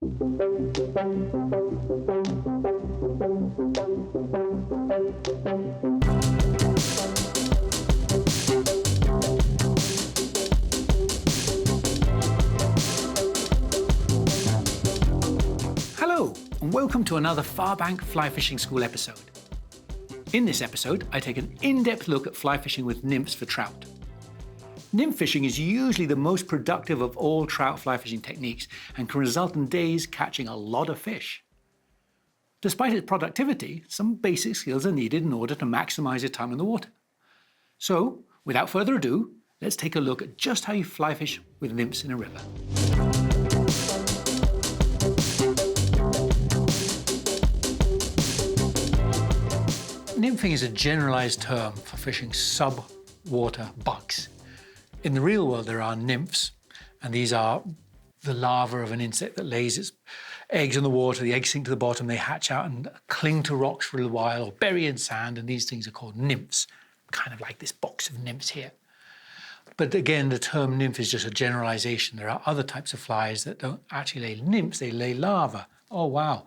Hello, and welcome to another Farbank Fly Fishing School episode. In this episode, I take an in-depth look at fly fishing with nymphs for trout. Nymph fishing is usually the most productive of all trout fly fishing techniques and can result in days catching a lot of fish. Despite its productivity, some basic skills are needed in order to maximize your time in the water. So, without further ado, let's take a look at just how you fly fish with nymphs in a river. Nymphing is a generalized term for fishing sub-water bugs. In the real world, there are nymphs, and these are the larvae of an insect that lays its eggs in the water. The eggs sink to the bottom, they hatch out and cling to rocks for a little while or bury in sand, and these things are called nymphs, kind of like this box of nymphs here. But again, the term nymph is just a generalization. There are other types of flies that don't actually lay nymphs, they lay larvae. Oh, wow.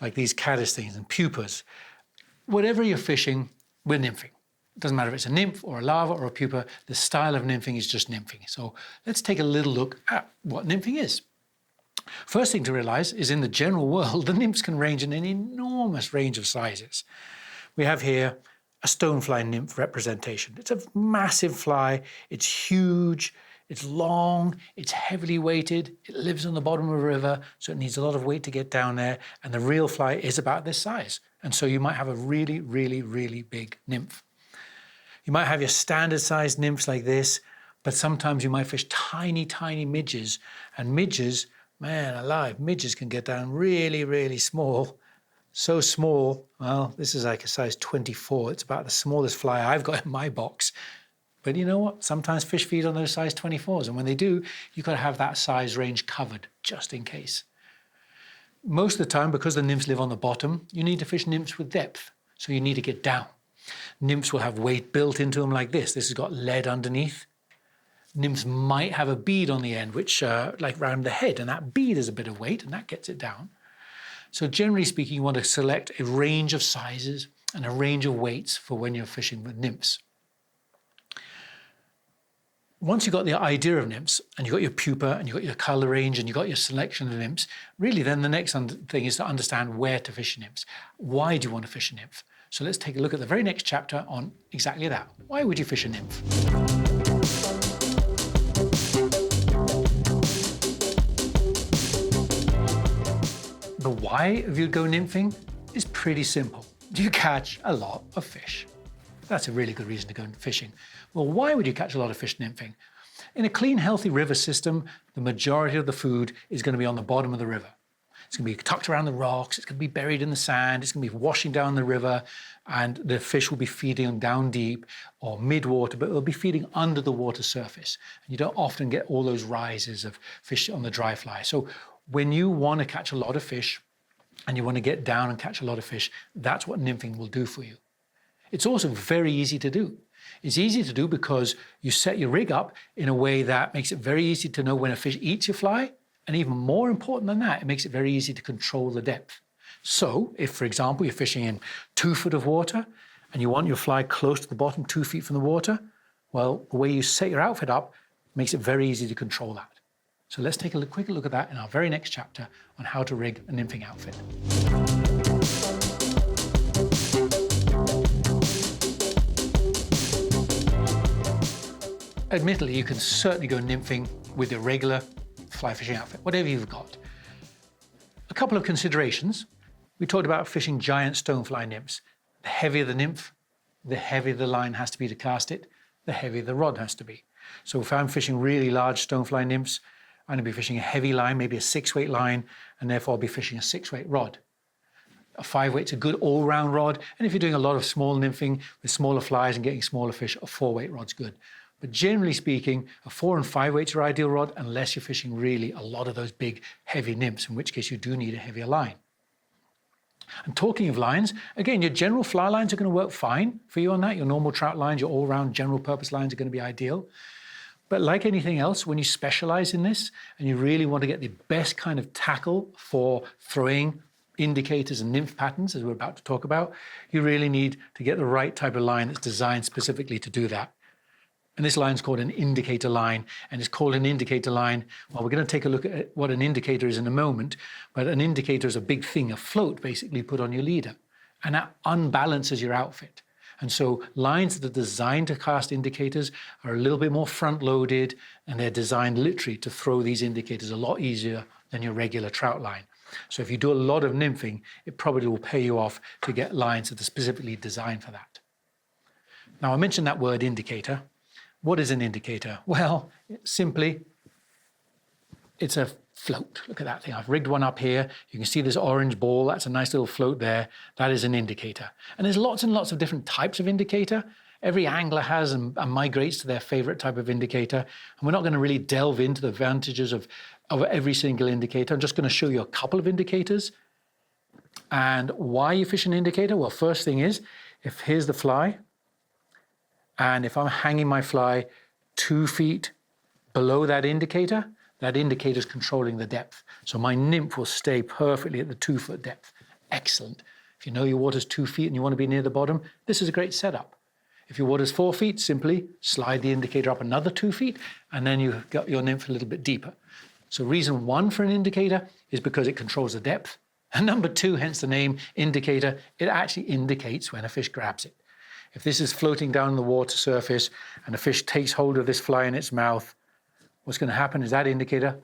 Like these caddis things and pupas. Whatever you're fishing, we're nymphing. It doesn't matter if it's a nymph or a larva or a pupa, the style of nymphing is just nymphing. So let's take a little look at what nymphing is. First thing to realize is in the general world, the nymphs can range in an enormous range of sizes. We have here a stonefly nymph representation. It's a massive fly, it's huge, it's long, it's heavily weighted, it lives on the bottom of a river, so it needs a lot of weight to get down there, and the real fly is about this size. And so you might have a really, really, really big nymph. You might have your standard sized nymphs like this, but sometimes you might fish tiny, tiny midges. And midges, man alive, midges can get down really, really small. So small, well, this is like a size 24. It's about the smallest fly I've got in my box. But you know what? Sometimes fish feed on those size 24s. And when they do, you've got to have that size range covered, just in case. Most of the time, because the nymphs live on the bottom, you need to fish nymphs with depth. So you need to get down. Nymphs will have weight built into them like this. This has got lead underneath. Nymphs might have a bead on the end, which like around the head, and that bead is a bit of weight, and that gets it down. So generally speaking, you want to select a range of sizes and a range of weights for when you're fishing with nymphs. Once you've got the idea of nymphs, and you've got your pupa, and you've got your colour range, and you've got your selection of nymphs, really then the next thing is to understand where to fish nymphs. Why do you want to fish a nymph? So let's take a look at the very next chapter on exactly that. Why would you fish a nymph? The why of you go nymphing is pretty simple. You catch a lot of fish. That's a really good reason to go fishing. Well, why would you catch a lot of fish nymphing? In a clean, healthy river system, the majority of the food is going to be on the bottom of the river. It's going to be tucked around the rocks, it's going to be buried in the sand, it's going to be washing down the river, and the fish will be feeding down deep or mid-water, but they'll be feeding under the water surface. And you don't often get all those rises of fish on the dry fly. So when you want to catch a lot of fish and you want to get down and catch a lot of fish, that's what nymphing will do for you. It's also very easy to do. It's easy to do because you set your rig up in a way that makes it very easy to know when a fish eats your fly. And even more important than that, it makes it very easy to control the depth. So if, for example, you're fishing in 2 foot of water and you want your fly close to the bottom, 2 feet from the water, well, the way you set your outfit up makes it very easy to control that. So let's take a quick look at that in our very next chapter on how to rig a nymphing outfit. Admittedly, you can certainly go nymphing with your regular fly fishing outfit, whatever you've got. A couple of considerations. We talked about fishing giant stonefly nymphs. The heavier the nymph, the heavier the line has to be to cast it, the heavier the rod has to be. So if I'm fishing really large stonefly nymphs, I'm going to be fishing a heavy line, maybe a 6-weight line, and therefore I'll be fishing a 6-weight rod. A 5-weight's a good all-round rod, and if you're doing a lot of small nymphing with smaller flies and getting smaller fish, a 4-weight rod's good. But generally speaking, a 4 and 5-weights are ideal rod unless you're fishing really a lot of those big, heavy nymphs, in which case you do need a heavier line. And talking of lines, again, your general fly lines are going to work fine for you on that. Your normal trout lines, your all-round general purpose lines are going to be ideal. But like anything else, when you specialize in this and you really want to get the best kind of tackle for throwing indicators and nymph patterns, as we're about to talk about, you really need to get the right type of line that's designed specifically to do that. And this line is called an indicator line, and it's called an indicator line. Well, we're going to take a look at what an indicator is in a moment, but an indicator is a big thing, a float basically put on your leader, and that unbalances your outfit. And so lines that are designed to cast indicators are a little bit more front-loaded, and they're designed literally to throw these indicators a lot easier than your regular trout line. So if you do a lot of nymphing, it probably will pay you off to get lines that are specifically designed for that. Now, I mentioned that word indicator. What is an indicator? Well, simply, it's a float. Look at that thing. I've rigged one up here. You can see this orange ball. That's a nice little float there. That is an indicator. And there's lots and lots of different types of indicator. Every angler has and migrates to their favorite type of indicator. And we're not going to really delve into the advantages of every single indicator. I'm just going to show you a couple of indicators. And why you fish an indicator? Well, first thing is, if here's the fly, and if I'm hanging my fly 2 feet below that indicator is controlling the depth. So my nymph will stay perfectly at the 2 foot depth. Excellent. If you know your water's 2 feet and you want to be near the bottom, this is a great setup. If your water's 4 feet, simply slide the indicator up another 2 feet, and then you've got your nymph a little bit deeper. So reason one for an indicator is because it controls the depth. And number two, hence the name indicator, it actually indicates when a fish grabs it. If this is floating down the water surface and a fish takes hold of this fly in its mouth, what's going to happen is that indicator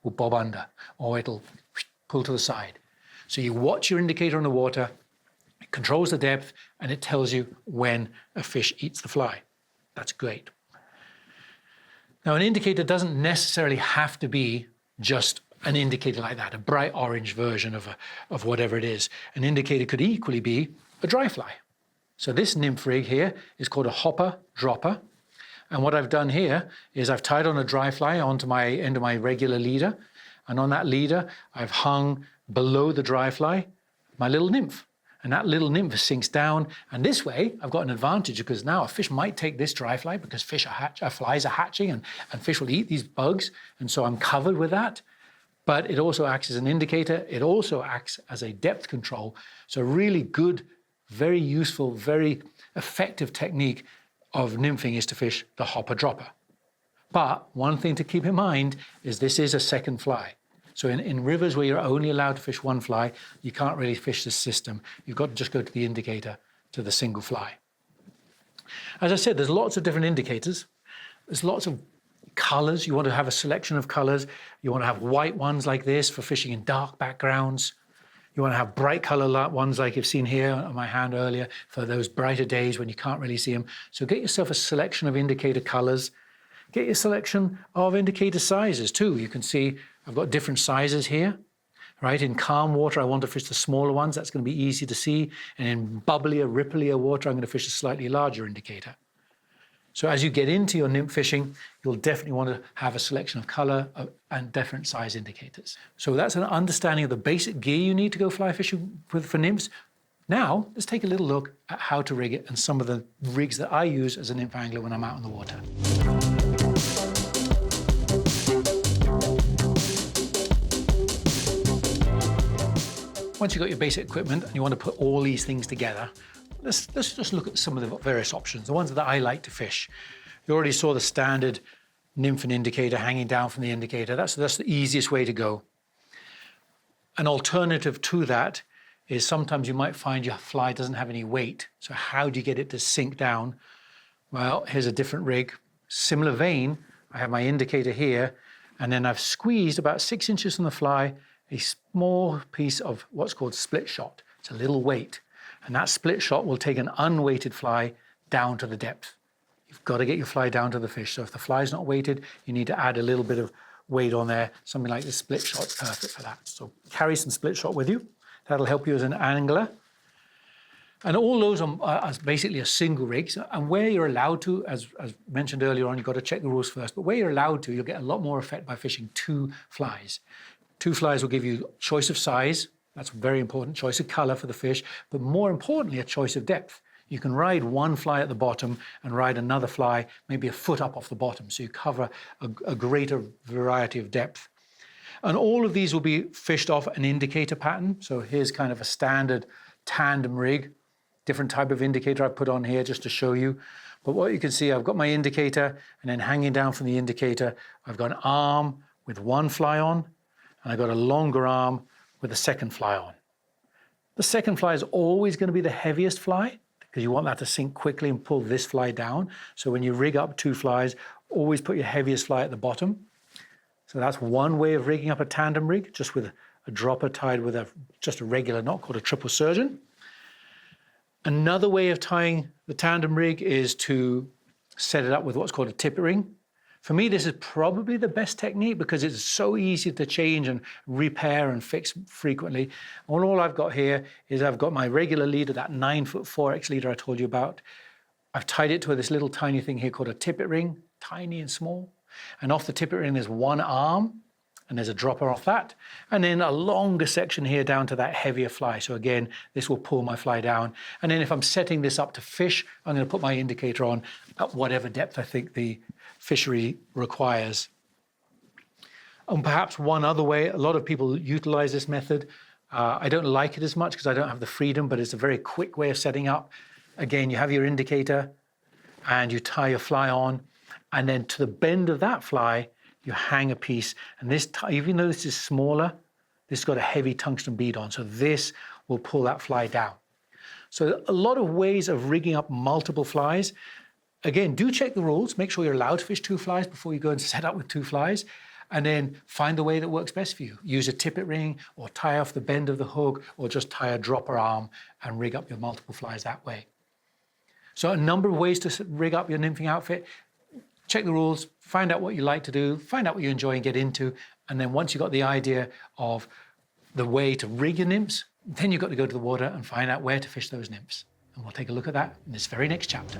will bob under, or it'll pull to the side. So you watch your indicator on the water, it controls the depth, and it tells you when a fish eats the fly. That's great. Now, an indicator doesn't necessarily have to be just an indicator like that, a bright orange version of whatever it is. An indicator could equally be a dry fly. So this nymph rig here is called a hopper dropper. And what I've done here is I've tied on a dry fly onto my end of my regular leader. And on that leader, I've hung below the dry fly my little nymph. And that little nymph sinks down. And this way, I've got an advantage because now a fish might take this dry fly because flies are hatching and fish will eat these bugs. And so I'm covered with that. But it also acts as an indicator. It also acts as a depth control. So really good, very useful, very effective technique of nymphing is to fish the hopper dropper. But one thing to keep in mind is this is a second fly. So in rivers where you're only allowed to fish one fly, you can't really fish this system. You've got to just go to the indicator, to the single fly. As I said, there's lots of different indicators. There's lots of colors. You want to have a selection of colors. You want to have white ones like this for fishing in dark backgrounds. You want to have bright color ones like you've seen here on my hand earlier for those brighter days when you can't really see them. So get yourself a selection of indicator colors. Get your selection of indicator sizes too. You can see I've got different sizes here, right? In calm water, I want to fish the smaller ones. That's going to be easy to see. And in bubblier, ripplier water, I'm going to fish a slightly larger indicator. So as you get into your nymph fishing, you'll definitely want to have a selection of color and different size indicators. So that's an understanding of the basic gear you need to go fly fishing for nymphs. Now, let's take a little look at how to rig it and some of the rigs that I use as a nymph angler when I'm out in the water. Once you've got your basic equipment and you want to put all these things together, let's just look at some of the various options, the ones that I like to fish. You already saw the standard nymph and indicator hanging down from the indicator. That's the easiest way to go. An alternative to that is sometimes you might find your fly doesn't have any weight. So how do you get it to sink down? Well, here's a different rig. Similar vein, I have my indicator here, and then I've squeezed about 6 inches from the fly a small piece of what's called split shot. It's a little weight. And that split shot will take an unweighted fly down to the depth. You've got to get your fly down to the fish. So if the fly is not weighted, you need to add a little bit of weight on there. Something like this split shot is perfect for that. So carry some split shot with you. That'll help you as an angler. And all those are basically a single rig. And where you're allowed to, as mentioned earlier on, you've got to check the rules first. But where you're allowed to, you'll get a lot more effect by fishing 2 flies. 2 flies will give you choice of size. That's very important, choice of color for the fish, but more importantly, a choice of depth. You can ride one fly at the bottom and ride another fly maybe a foot up off the bottom, so you cover a greater variety of depth. And all of these will be fished off an indicator pattern. So here's kind of a standard tandem rig, different type of indicator I put on here just to show you. But what you can see, I've got my indicator, and then hanging down from the indicator, I've got an arm with one fly on, and I've got a longer arm with a second fly on. The second fly is always going to be the heaviest fly, because you want that to sink quickly and pull this fly down. So when you rig up two flies, always put your heaviest fly at the bottom. So that's one way of rigging up a tandem rig, just with a dropper tied with just a regular knot called a triple surgeon. Another way of tying the tandem rig is to set it up with what's called a tippet ring. For me, this is probably the best technique because it's so easy to change and repair and fix frequently. And all I've got here is I've got my regular leader, that 9-foot 4X leader I told you about. I've tied it to this little tiny thing here called a tippet ring, tiny and small. And off the tippet ring, there's one arm, and there's a dropper off that. And then a longer section here down to that heavier fly. So again, this will pull my fly down. And then if I'm setting this up to fish, I'm going to put my indicator on at whatever depth I think the fishery requires. And perhaps one other way, a lot of people utilize this method. I don't like it as much because I don't have the freedom, but it's a very quick way of setting up. Again, you have your indicator and you tie your fly on. And then to the bend of that fly, you hang a piece. And this, even though this is smaller, this has got a heavy tungsten bead on. So this will pull that fly down. So a lot of ways of rigging up multiple flies. Again, do check the rules. Make sure you're allowed to fish two flies before you go and set up with two flies. And then find the way that works best for you. Use a tippet ring or tie off the bend of the hook or just tie a dropper arm and rig up your multiple flies that way. So a number of ways to rig up your nymphing outfit. Check the rules, find out what you like to do, find out what you enjoy and get into. And then once you've got the idea of the way to rig your nymphs, then you've got to go to the water and find out where to fish those nymphs. And we'll take a look at that in this very next chapter.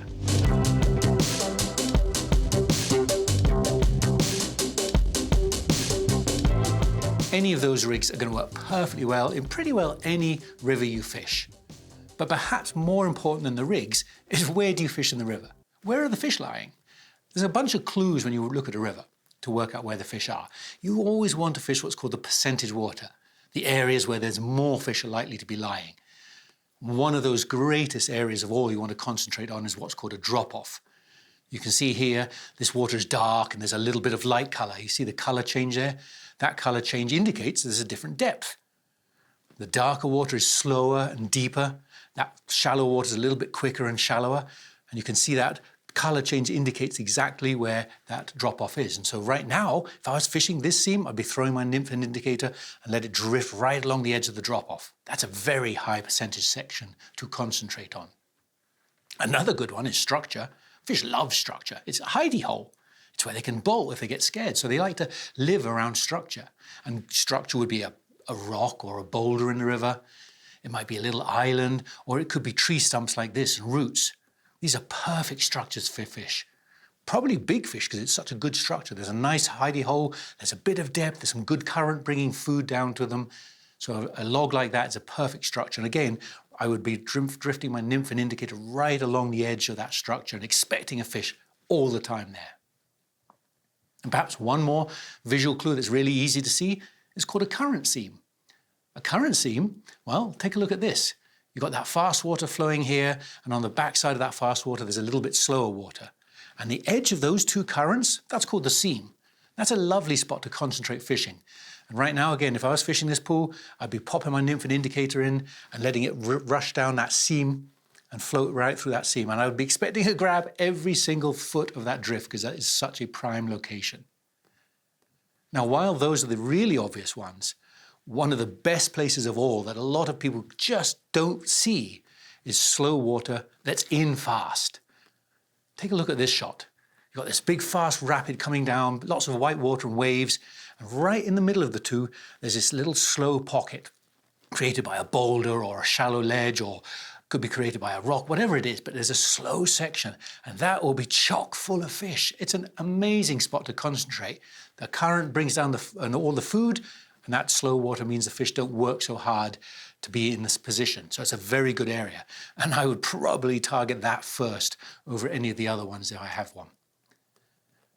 Any of those rigs are going to work perfectly well in pretty well any river you fish. But perhaps more important than the rigs is where do you fish in the river? Where are the fish lying? There's a bunch of clues when you look at a river to work out where the fish are. You always want to fish what's called the percentage water, the areas where there's more fish are likely to be lying. One of those greatest areas of all you want to concentrate on is what's called a drop-off. You can see here, this water is dark and there's a little bit of light colour. You see the colour change there? That colour change indicates there's a different depth. The darker water is slower and deeper. That shallow water is a little bit quicker and shallower. And you can see that colour change indicates exactly where that drop-off is. And so right now, if I was fishing this seam, I'd be throwing my nymph and indicator and let it drift right along the edge of the drop-off. That's a very high percentage section to concentrate on. Another good one is structure. Fish love structure. It's a hidey hole. It's where they can bolt if they get scared. So they like to live around structure. And structure would be a rock or a boulder in the river. It might be a little island, or it could be tree stumps like this and roots. These are perfect structures for fish. Probably big fish because it's such a good structure. There's a nice hidey hole, there's a bit of depth, there's some good current bringing food down to them. So a log like that is a perfect structure. And again, I would be drifting my nymph and indicator right along the edge of that structure and expecting a fish all the time there. And perhaps one more visual clue that's really easy to see is called a current seam. A current seam, well, take a look at this. You've got that fast water flowing here, and on the backside of that fast water, there's a little bit slower water. And the edge of those two currents, that's called the seam. That's a lovely spot to concentrate fishing. And right now, again, if I was fishing this pool, I'd be popping my nymph and indicator in and letting it rush down that seam and float right through that seam. And I would be expecting to grab every single foot of that drift because that is such a prime location. Now, while those are the really obvious ones, one of the best places of all that a lot of people just don't see is slow water that's in fast. Take a look at this shot. You've got this big fast rapid coming down, lots of white water and waves, and right in the middle of the two, there's this little slow pocket created by a boulder or a shallow ledge, or could be created by a rock, whatever it is, but there's a slow section, and that will be chock full of fish. It's an amazing spot to concentrate. The current brings down all the food, And that slow water means the fish don't work so hard to be in this position. So it's a very good area. And I would probably target that first over any of the other ones if I have one.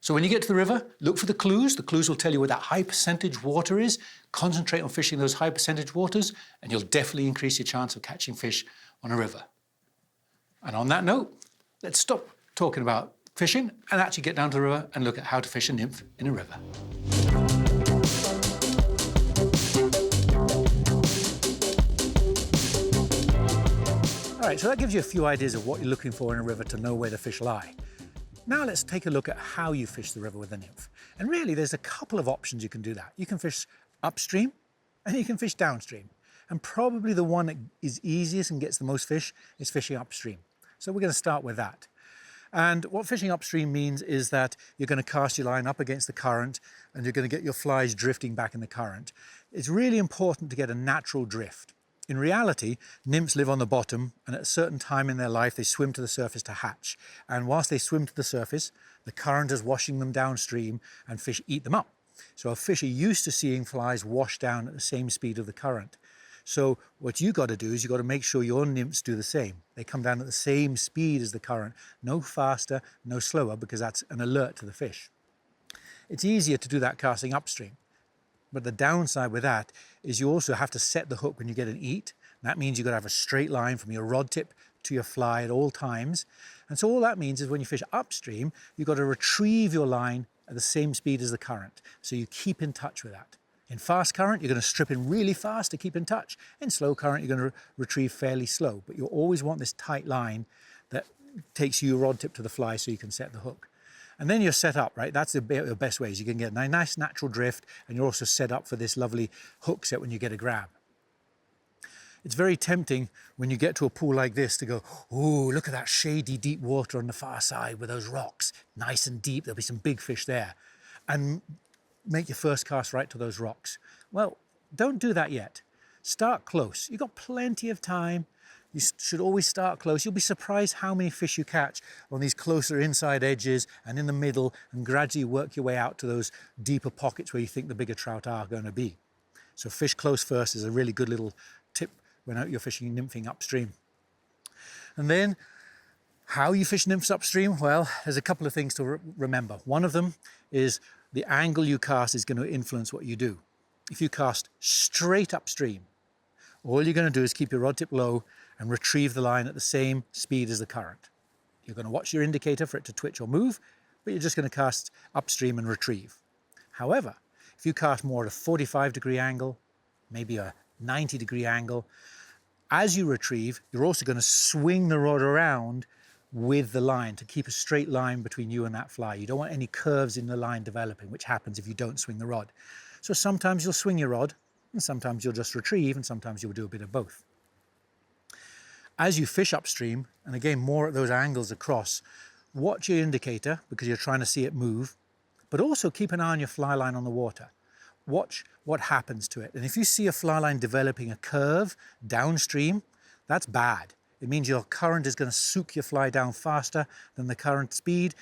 So when you get to the river, look for the clues. The clues will tell you where that high percentage water is. Concentrate on fishing those high percentage waters, and you'll definitely increase your chance of catching fish on a river. And on that note, let's stop talking about fishing and actually get down to the river and look at how to fish a nymph in a river. All right, so that gives you a few ideas of what you're looking for in a river to know where the fish lie. Now let's take a look at how you fish the river with a nymph. And really, there's a couple of options you can do that. You can fish upstream and you can fish downstream. And probably the one that is easiest and gets the most fish is fishing upstream. So we're going to start with that. And what fishing upstream means is that you're going to cast your line up against the current and you're going to get your flies drifting back in the current. It's really important to get a natural drift. In reality, nymphs live on the bottom, and at a certain time in their life, they swim to the surface to hatch. And whilst they swim to the surface, the current is washing them downstream and fish eat them up. So a fish are used to seeing flies wash down at the same speed of the current. So what you got to do is you got to make sure your nymphs do the same. They come down at the same speed as the current, no faster, no slower, because that's an alert to the fish. It's easier to do that casting upstream. But the downside with that is you also have to set the hook when you get an eat. That means you've got to have a straight line from your rod tip to your fly at all times. And so all that means is when you fish upstream, you've got to retrieve your line at the same speed as the current. So you keep in touch with that. In fast current, you're going to strip in really fast to keep in touch. In slow current, you're going to retrieve fairly slow. But you always want this tight line that takes your rod tip to the fly so you can set the hook. And then you're set up, right? That's the best ways. You can get a nice natural drift, and you're also set up for this lovely hook set when you get a grab. It's very tempting when you get to a pool like this to go, ooh, look at that shady deep water on the far side with those rocks. Nice and deep, there'll be some big fish there. And make your first cast right to those rocks. Well, don't do that yet. Start close. You've got plenty of time. You should always start close. You'll be surprised how many fish you catch on these closer inside edges and in the middle, and gradually work your way out to those deeper pockets where you think the bigger trout are going to be. So fish close first is a really good little tip when you're fishing nymphing upstream. And then how you fish nymphs upstream? Well, there's a couple of things to remember. One of them is the angle you cast is going to influence what you do. If you cast straight upstream, all you're going to do is keep your rod tip low and retrieve the line at the same speed as the current. You're going to watch your indicator for it to twitch or move, but you're just going to cast upstream and retrieve. However, if you cast more at a 45-degree angle, maybe a 90-degree angle, as you retrieve, you're also going to swing the rod around with the line to keep a straight line between you and that fly. You don't want any curves in the line developing, which happens if you don't swing the rod. So sometimes you'll swing your rod, and sometimes you'll just retrieve, and sometimes you'll do a bit of both. As you fish upstream, and again, more at those angles across, watch your indicator because you're trying to see it move, but also keep an eye on your fly line on the water. Watch what happens to it. And if you see a fly line developing a curve downstream, that's bad. It means your current is going to soak your fly down faster than the current speed,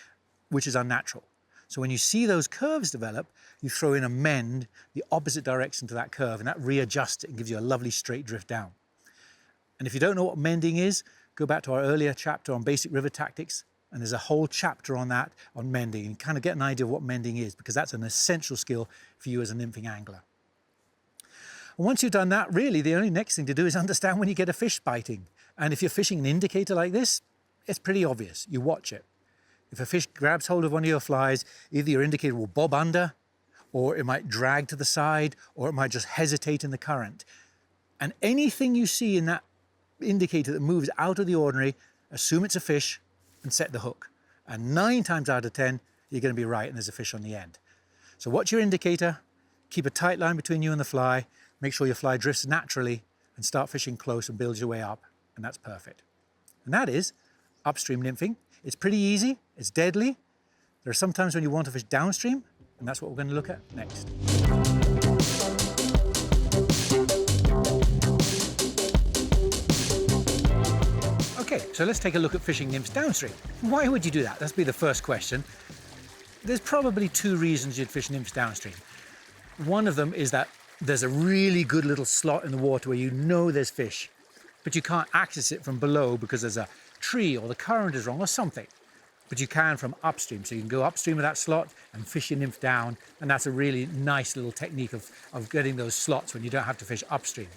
which is unnatural. So when you see those curves develop, you throw in a mend the opposite direction to that curve, and that readjusts it and gives you a lovely straight drift down. And if you don't know what mending is, go back to our earlier chapter on basic river tactics, and there's a whole chapter on that, on mending, and kind of get an idea of what mending is, because that's an essential skill for you as a nymphing angler. And once you've done that, really, the only next thing to do is understand when you get a fish biting. And if you're fishing an indicator like this, it's pretty obvious. You watch it. If a fish grabs hold of one of your flies, either your indicator will bob under, or it might drag to the side, or it might just hesitate in the current. And anything you see in that indicator that moves out of the ordinary, assume it's a fish and set the hook. And 9 times out of 10, you're going to be right and there's a fish on the end. So watch your indicator, keep a tight line between you and the fly, make sure your fly drifts naturally, and start fishing close and build your way up, and that's perfect. And that is upstream nymphing. It's pretty easy, it's deadly. There are some times when you want to fish downstream, and that's what we're going to look at next. Okay, so let's take a look at fishing nymphs downstream. Why would you do that? That'd be the first question. There's probably 2 reasons you'd fish nymphs downstream. One of them is that there's a really good little slot in the water where you know there's fish, but you can't access it from below because there's a tree or the current is wrong or something. But you can from upstream. So you can go upstream of that slot and fish your nymph down. And that's a really nice little technique of getting those slots when you don't have to fish upstream.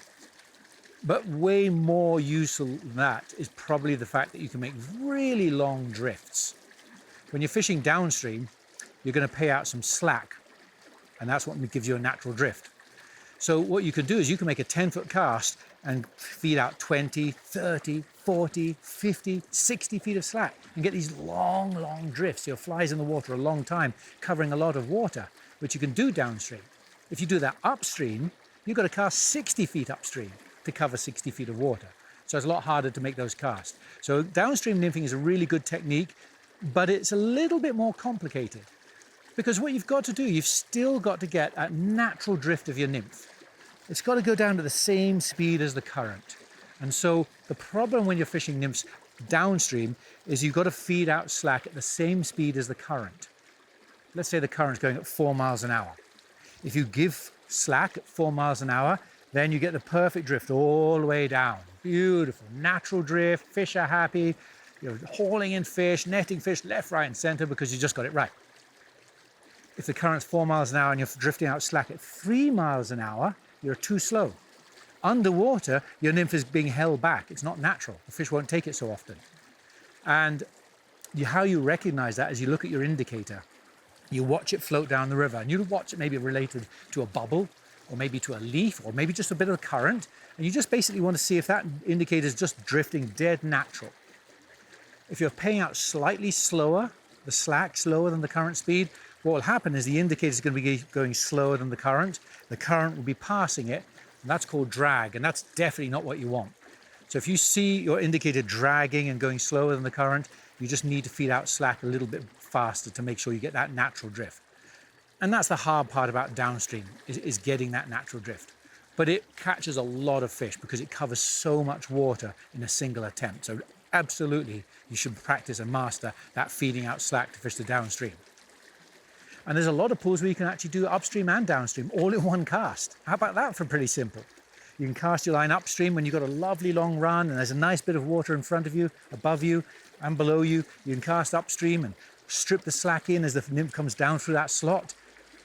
But way more useful than that is probably the fact that you can make really long drifts. When you're fishing downstream, you're going to pay out some slack. And that's what gives you a natural drift. So what you can do is you can make a 10-foot cast and feed out 20, 30, 40, 50, 60 feet of slack and get these long, long drifts. Your fly's in the water a long time, covering a lot of water, which you can do downstream. If you do that upstream, you've got to cast 60 feet upstream to cover 60 feet of water. So it's a lot harder to make those casts. So downstream nymphing is a really good technique, but it's a little bit more complicated. Because what you've got to do, you've still got to get a natural drift of your nymph. It's got to go down to the same speed as the current. And so the problem when you're fishing nymphs downstream is you've got to feed out slack at the same speed as the current. Let's say the current's going at 4 miles an hour. If you give slack at 4 miles an hour, then you get the perfect drift all the way down. Beautiful, natural drift, fish are happy, you're hauling in fish, netting fish left, right and center because you just got it right. If the current's 4 miles an hour and you're drifting out slack at 3 miles an hour, you're too slow. Underwater, your nymph is being held back. It's not natural. The fish won't take it so often. And how you recognize that is you look at your indicator. You watch it float down the river, and you watch it maybe related to a bubble, or maybe to a leaf, or maybe just a bit of the current. And you just basically want to see if that indicator is just drifting dead natural. If you're paying out slightly slower, the slack slower than the current speed, what will happen is the indicator is going to be going slower than the current. The current will be passing it, and that's called drag, and that's definitely not what you want. So if you see your indicator dragging and going slower than the current, you just need to feed out slack a little bit faster to make sure you get that natural drift. And that's the hard part about downstream, is getting that natural drift. But it catches a lot of fish because it covers so much water in a single attempt. So absolutely, you should practice and master that feeding out slack to fish the downstream. And there's a lot of pools where you can actually do upstream and downstream all in one cast. How about that for pretty simple? You can cast your line upstream when you've got a lovely long run and there's a nice bit of water in front of you, above you and below you. You can cast upstream and strip the slack in as the nymph comes down through that slot.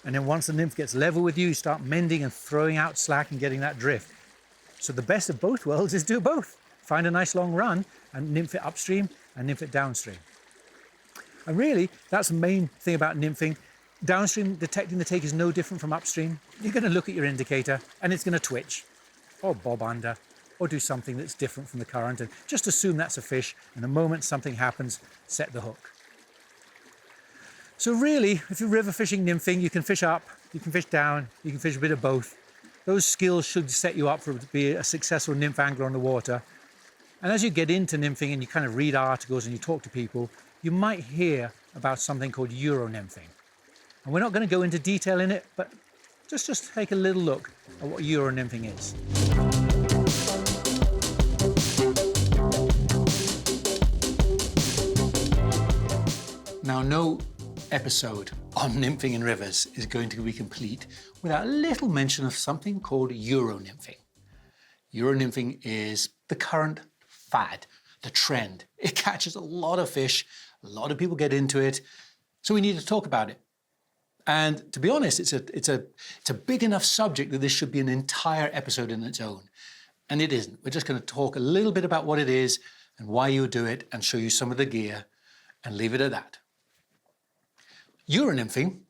And then once the nymph gets level with you, you start mending and throwing out slack and getting that drift. So the best of both worlds is do both. Find a nice long run and nymph it upstream and nymph it downstream. And really, that's the main thing about nymphing. Downstream, detecting the take is no different from upstream. You're going to look at your indicator and it's going to twitch or bob under or do something that's different from the current and just assume that's a fish, and the moment something happens, set the hook. So really, if you're river fishing nymphing, you can fish up, you can fish down, you can fish a bit of both. Those skills should set you up to be a successful nymph angler on the water. And as you get into nymphing and you kind of read articles and you talk to people, you might hear about something called Euron Nymphing. And we're not going to go into detail in it, but just take a little look at what Euron Nymphing is. Now, no episode on nymphing in rivers is going to be complete without a little mention of something called Euron Nymphing. Euron Nymphing is the current fad, the trend. It catches a lot of fish, a lot of people get into it, so we need to talk about it. And to be honest, it's a big enough subject that this should be an entire episode in its own. And it isn't. We're just going to talk a little bit about what it is and why you do it and show you some of the gear and leave it at that. Euron Nymphing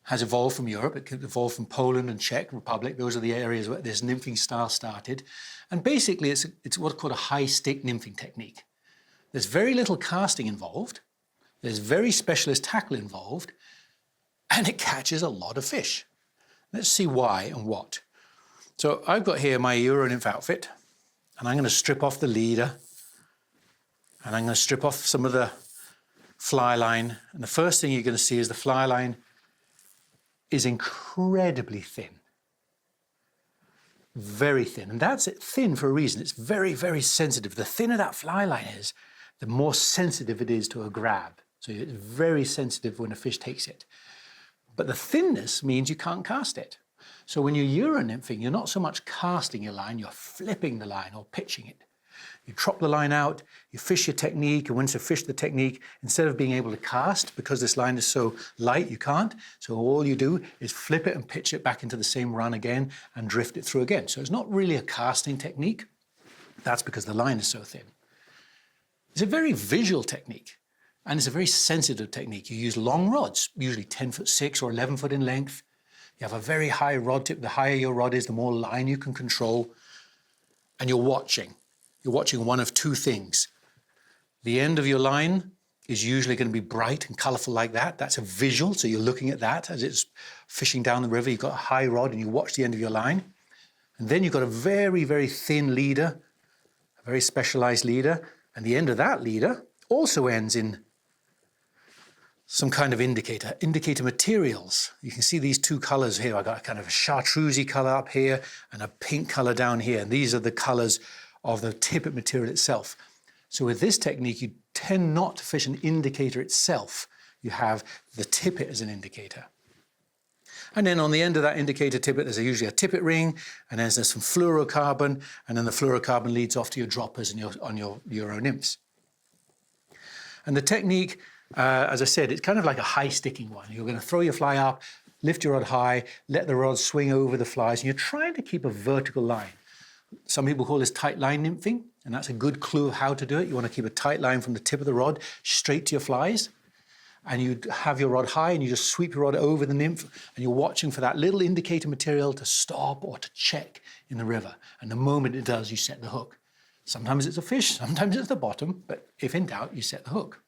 has evolved from Europe. It evolved from Poland and Czech Republic. Those are the areas where this nymphing style started. And basically, it's what's called a high-stick nymphing technique. There's very little casting involved. There's very specialist tackle involved. And it catches a lot of fish. Let's see why and what. So I've got here my Euron Nymph outfit, and I'm going to strip off the leader, and I'm going to strip off some of the fly line. And the first thing you're going to see is the fly line is incredibly thin. Very thin. And that's it, thin for a reason. It's very, very sensitive. The thinner that fly line is, the more sensitive it is to a grab. So it's very sensitive when a fish takes it. But the thinness means you can't cast it. So when you're Euron nymphing, you're not so much casting your line, you're flipping the line or pitching it. You drop the line out, you fish your technique, and once you fish the technique, instead of being able to cast, because this line is so light, you can't. So all you do is flip it and pitch it back into the same run again and drift it through again. So it's not really a casting technique. That's because the line is so thin. It's a very visual technique, and it's a very sensitive technique. You use long rods, usually 10'6" or 11 foot in length. You have a very high rod tip. The higher your rod is, the more line you can control. And you're watching. You're watching one of two things. The end of your line is usually going to be bright and colorful like that. That's a visual, so you're looking at that as it's fishing down the river. You've got a high rod and you watch the end of your line. And then you've got a very, very thin leader, a very specialized leader. And the end of that leader also ends in some kind of indicator materials. You can see these two colors here. I've got kind of a chartreusey color up here and a pink color down here. And these are the colors of the tippet material itself. So with this technique, you tend not to fish an indicator itself. You have the tippet as an indicator. And then on the end of that indicator tippet, there's usually a tippet ring, and then there's some fluorocarbon, and then the fluorocarbon leads off to your droppers and on your Euron nymphs. And the technique, as I said, it's kind of like a high sticking one. You're going to throw your fly up, lift your rod high, let the rod swing over the flies, and you're trying to keep a vertical line. Some people call this tight line nymphing, and that's a good clue of how to do it. You want to keep a tight line from the tip of the rod straight to your flies, and you have your rod high and you just sweep your rod over the nymph, and you're watching for that little indicator material to stop or to check in the river. And the moment it does, you set the hook. Sometimes it's a fish, sometimes it's the bottom, but if in doubt, you set the hook.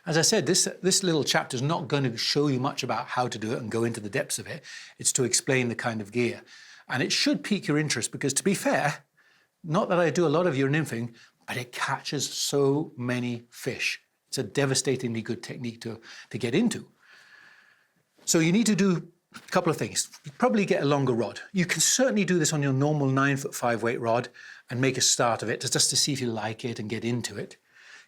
As I said, this little chapter is not going to show you much about how to do it and go into the depths of it. It's to explain the kind of gear. And it should pique your interest because, to be fair, not that I do a lot of Euron nymphing, but it catches so many fish. It's a devastatingly good technique to get into. So you need to do a couple of things. You probably get a longer rod. You can certainly do this on your normal 9'5" weight rod and make a start of it just to see if you like it and get into it.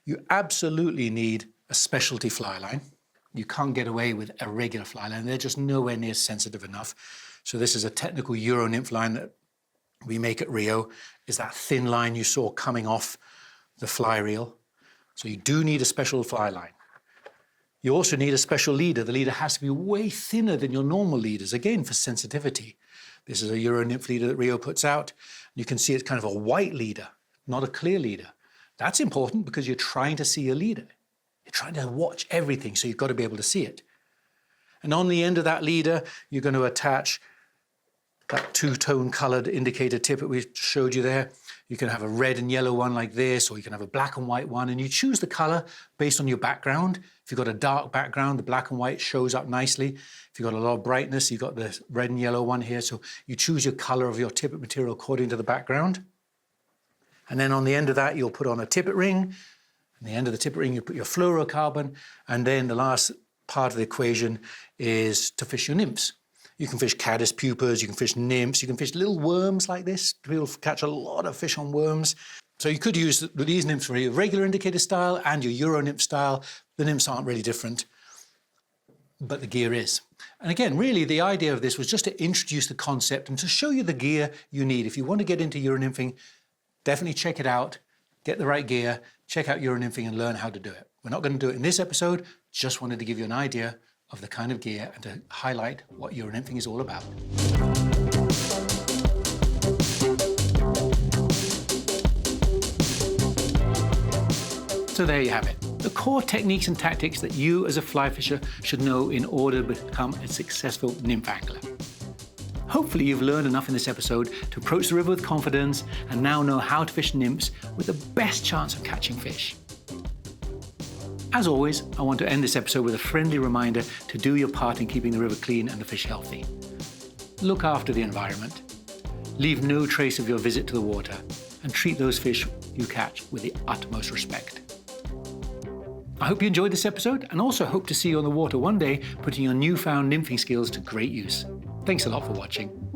You absolutely need a specialty fly line. You can't get away with a regular fly line. They're just nowhere near sensitive enough. So this is a technical Euron nymph line that we make at Rio, is that thin line you saw coming off the fly reel. So you do need a special fly line. You also need a special leader. The leader has to be way thinner than your normal leaders, again, for sensitivity. This is a Euron nymph leader that Rio puts out. You can see it's kind of a white leader, not a clear leader. That's important because you're trying to see your leader. You're trying to watch everything, so you've got to be able to see it. And on the end of that leader, you're going to attach that two-tone colored indicator tip that we showed you there. You can have a red and yellow one like this, or you can have a black and white one, and you choose the color based on your background. If you've got a dark background, the black and white shows up nicely. If you've got a lot of brightness, you've got the red and yellow one here. So you choose your color of your tippet material according to the background. And then on the end of that, you'll put on a tippet ring. On the end of the tippet ring, you put your fluorocarbon. And then the last part of the equation is to fish your nymphs. You can fish caddis pupas, you can fish nymphs, you can fish little worms like this. People catch a lot of fish on worms. So you could use these nymphs for your regular indicator style and your Euron nymph style. The nymphs aren't really different, but the gear is. And again, really the idea of this was just to introduce the concept and to show you the gear you need. If you want to get into Euron nymphing, definitely check it out, get the right gear, check out Euron nymphing and learn how to do it. We're not going to do it in this episode, just wanted to give you an idea of the kind of gear and to highlight what Euron nymphing is all about. So there you have it. The core techniques and tactics that you as a fly fisher should know in order to become a successful nymph angler. Hopefully you've learned enough in this episode to approach the river with confidence and now know how to fish nymphs with the best chance of catching fish. As always, I want to end this episode with a friendly reminder to do your part in keeping the river clean and the fish healthy. Look after the environment. Leave no trace of your visit to the water and treat those fish you catch with the utmost respect. I hope you enjoyed this episode and also hope to see you on the water one day putting your newfound nymphing skills to great use. Thanks a lot for watching.